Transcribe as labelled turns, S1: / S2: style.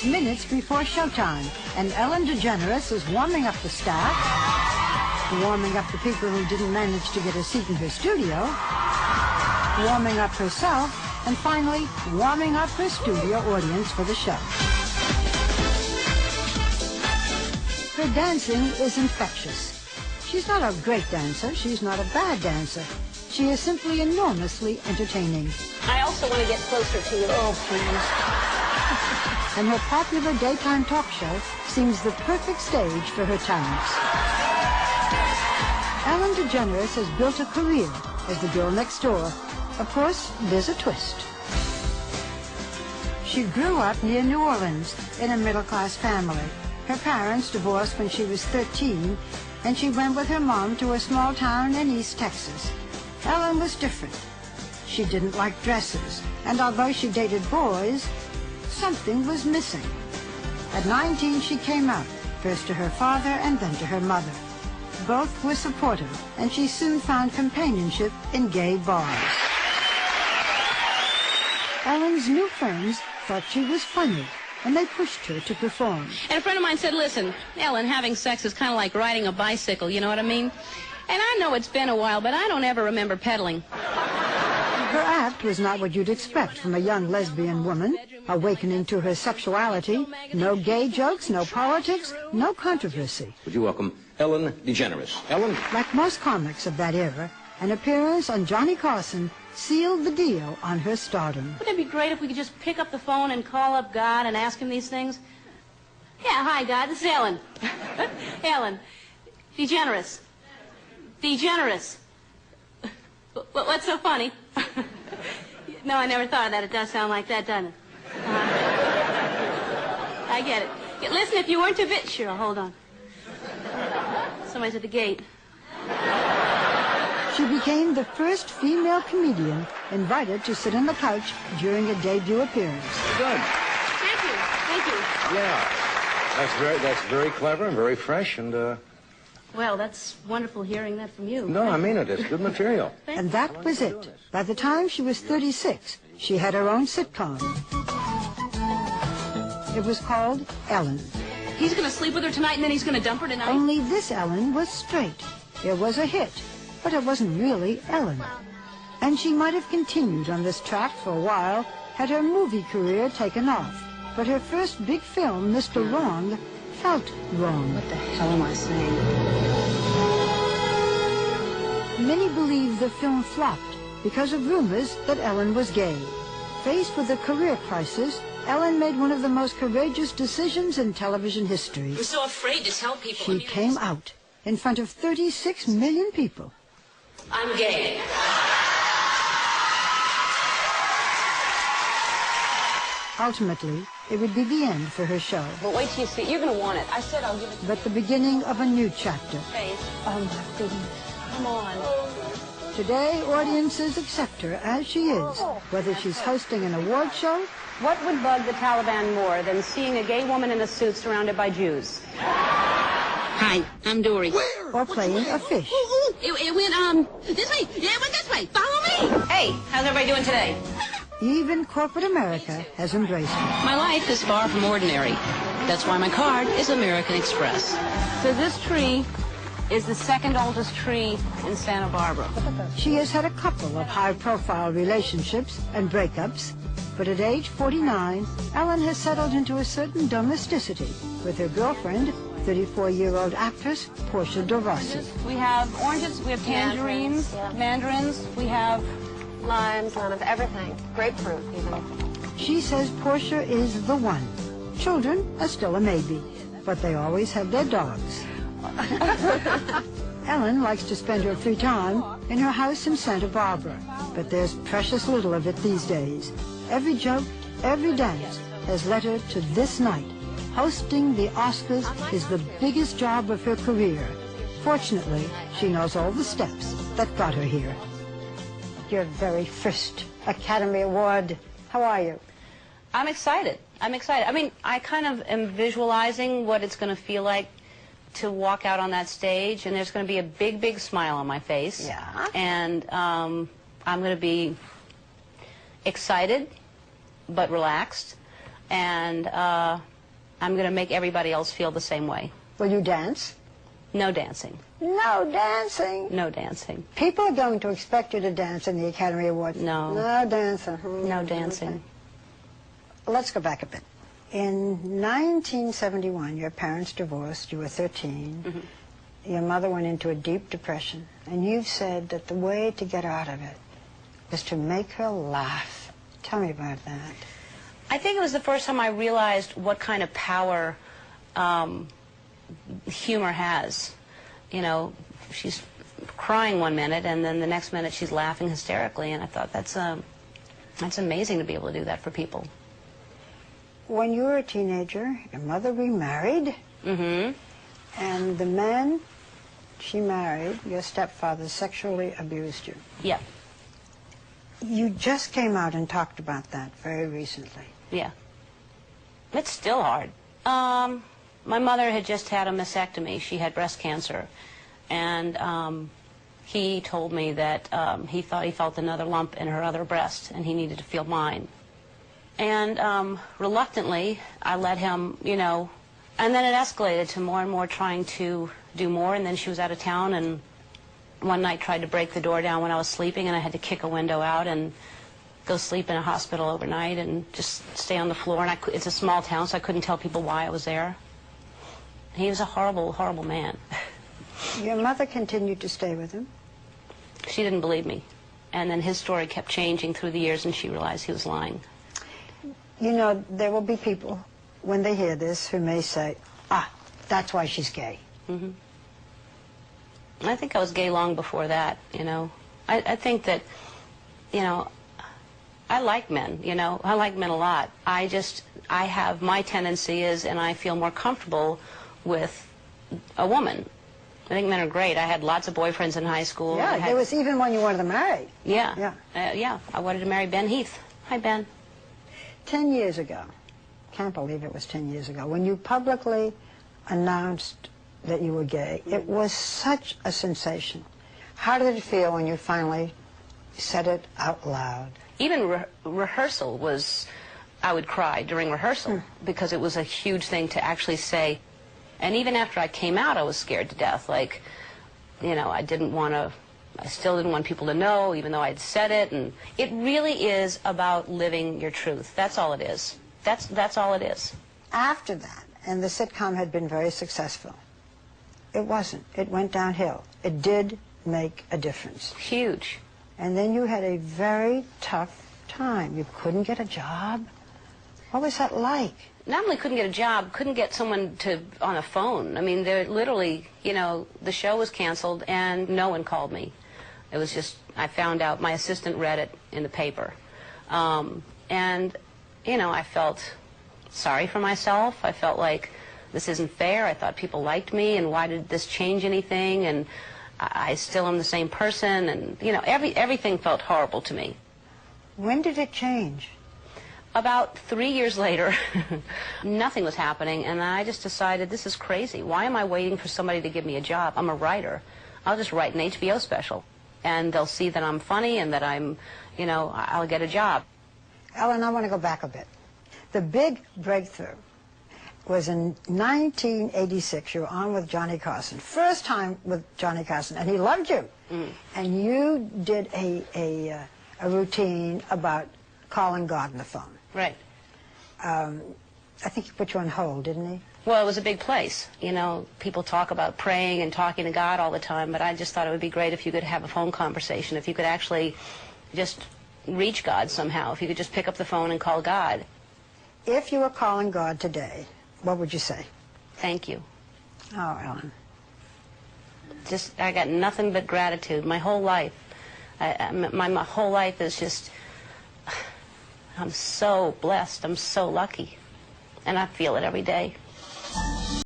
S1: It's minutes before showtime, and Ellen DeGeneres is warming up the staff, warming up the people who didn't manage to get a seat in her studio, warming up herself, and finally warming up her studio audience for the show. Her dancing is infectious. She's not a great dancer. She's not a bad dancer. She is simply enormously entertaining.
S2: I also want to get closer to you.
S1: Oh, please. And her popular daytime talk show seems the perfect stage for her talents. Ellen DeGeneres has built a career as the girl next door. Of course, there's a twist. She grew up near New Orleans in a middle-class family. Her parents divorced when she was 13, and she went with her mom to a small town in East Texas. Ellen was different. She didn't like dresses, and although she dated boys, something was missing. At 19, she came out, first to her father and then to her mother. Both were supportive, and she soon found companionship in gay bars. Ellen's new friends thought she was funny, and they pushed her to perform.
S2: And a friend of mine said, listen, Ellen, having sex is kind of like riding a bicycle, you know what I mean? And I know it's been a while, but I don't ever remember pedaling.
S1: Her act was not what you'd expect from a young lesbian woman, awakening to her sexuality. No gay jokes, no politics, no controversy.
S3: Would you welcome Ellen DeGeneres? Ellen?
S1: Like most comics of that era, an appearance on Johnny Carson sealed the deal on her stardom.
S2: Wouldn't it be great if we could just pick up the phone and call up God and ask him these things? Yeah, hi, God, this is Ellen. Ellen, DeGeneres. DeGeneres. What's so funny? No, I never thought of that. It does sound like that, doesn't it? I get it. Listen, if you weren't too bit... Sure, hold on. Somebody's at the gate.
S1: She became the first female comedian invited to sit on the couch during a debut appearance.
S3: Good.
S2: Thank you. Thank you.
S3: Yeah. That's very clever and very fresh and,
S2: Well, that's wonderful hearing that from you.
S3: No, I mean it. It's good material.
S1: And that was it. By the time she was 36, she had her own sitcom. It was called Ellen.
S2: He's going to sleep with her tonight and then he's going to dump her tonight?
S1: Only this Ellen was straight. It was a hit, but it wasn't really Ellen. And she might have continued on this track for a while had her movie career taken off. But her first big film, Mr. Wrong, felt wrong.
S2: What the hell am I saying?
S1: Many believe the film flopped because of rumors that Ellen was gay. Faced with a career crisis, Ellen made one of the most courageous decisions in television history.
S2: I'm so afraid to tell people.
S1: She came out in front of 36 million people.
S2: I'm gay.
S1: Ultimately, it would be the end for her show.
S2: But wait till you see it. You're going to want it. I said I'll give it to you.
S1: But the beginning of a new chapter.
S2: Face.
S1: Oh, my goodness.
S2: Come on.
S1: Today, audiences accept her as she is, whether she's hosting an award show.
S2: What would bug the Taliban more than seeing a gay woman in a suit surrounded by Jews? Hi, I'm Dory.
S1: Where? Or playing a fish.
S2: It went, this way. Yeah, it went this way. Follow me. Hey, how's everybody doing today?
S1: Even corporate America has embraced her.
S2: My life is far from ordinary. That's why my card is American Express. So this tree is the second oldest tree in Santa Barbara.
S1: She has had a couple of high-profile relationships and breakups, but at age 49, Ellen has settled into a certain domesticity with her girlfriend, 34-year-old actress Portia de Rossi.
S2: We have oranges, we have tangerines, mandarins, we have
S4: limes, lemons, everything. Grapefruit, even.
S1: She says Portia is the one. Children are still a maybe, but they always have their dogs. Ellen likes to spend her free time in her house in Santa Barbara, but there's precious little of it these days. Every joke, every dance has led her to this night. Hosting the Oscars is the biggest job of her career. Fortunately, she knows all the steps that got her here. Your very first Academy Award. How are you?
S2: I'm excited. I'm excited. I mean, I kind of am visualizing what it's going to feel like to walk out on that stage, and there's going to be a big, big smile on my face.
S1: Yeah.
S2: And I'm going to be excited, but relaxed. And I'm going to make everybody else feel the same way.
S1: Will you dance?
S2: No dancing.
S1: No dancing.
S2: No dancing.
S1: People are going to expect you to dance in the Academy Awards.
S2: No.
S1: No dancing.
S2: No dancing.
S1: Okay. Let's go back a bit. In 1971, your parents divorced. You were 13.
S2: Mm-hmm.
S1: Your mother went into a deep depression, and you said that the way to get out of it was to make her laugh. Tell me about that.
S2: I think it was the first time I realized what kind of power humor has. You know, she's crying one minute, and then the next minute she's laughing hysterically, and I thought that's amazing to be able to do that for people.
S1: When you were a teenager, your mother remarried, and the man she married, your stepfather, sexually abused you.
S2: Yeah.
S1: You just came out and talked about that very recently.
S2: Yeah. It's still hard. My mother had just had a mastectomy. She had breast cancer. And he told me that he thought he felt another lump in her other breast, and he needed to feel mine. And reluctantly, I let him, you know, and then it escalated to more and more trying to do more, and then she was out of town, and one night tried to break the door down when I was sleeping, and I had to kick a window out and go sleep in a hospital overnight and just stay on the floor. And it's a small town, so I couldn't tell people why I was there. He was a horrible, horrible man.
S1: Your mother continued to stay with him?
S2: She didn't believe me. And then his story kept changing through the years, and she realized he was lying.
S1: You know, there will be people, when they hear this, who may say, that's why she's gay.
S2: Mm-hmm. I think I was gay long before that, you know. I think that, you know, I like men, you know. I like men a lot. My tendency is, and I feel more comfortable with a woman. I think men are great. I had lots of boyfriends in high school.
S1: Yeah, there was even one you wanted to marry.
S2: Yeah. Yeah. I wanted to marry Ben Heath. Hi, Ben.
S1: 10 years ago, can't believe it was 10 years ago, when you publicly announced that you were gay, it was such a sensation. How did it feel when you finally said it out loud?
S2: Even rehearsal was, I would cry during rehearsal because it was a huge thing to actually say. And even after I came out, I was scared to death. Like, you know, I still didn't want people to know, even though I'd said it. And it really is about living your truth. That's all it is. That's all it is.
S1: After that, and the sitcom had been very successful, it wasn't. It went downhill. It did make a difference.
S2: Huge.
S1: And then you had a very tough time. You couldn't get a job. What was that like?
S2: Not only couldn't get a job, couldn't get someone on a phone. I mean, they're literally, you know, the show was canceled and no one called me. It was just, I found out, my assistant read it in the paper. And, you know, I felt sorry for myself. I felt like this isn't fair. I thought people liked me, and why did this change anything? And I still am the same person, and, you know, everything felt horrible to me.
S1: When did it change?
S2: About 3 years later, nothing was happening, and I just decided, this is crazy. Why am I waiting for somebody to give me a job? I'm a writer. I'll just write an HBO special, and they'll see that I'm funny and that I'm, you know, I'll get a job.
S1: Ellen, I want to go back a bit. The big breakthrough was in 1986. You were on with Johnny Carson. First time with Johnny Carson, and he loved you. And you did a routine about calling God on the phone.
S2: Right.
S1: I think he put you on hold, didn't he?
S2: Well, it was a big place. You know, people talk about praying and talking to God all the time, but I just thought it would be great if you could have a phone conversation, if you could actually just reach God somehow, if you could just pick up the phone and call God.
S1: If you were calling God today, what would you say?
S2: Thank you.
S1: Oh, Ellen.
S2: Just, I got nothing but gratitude. My whole life. My whole life is just, I'm so blessed. I'm so lucky. And I feel it every day.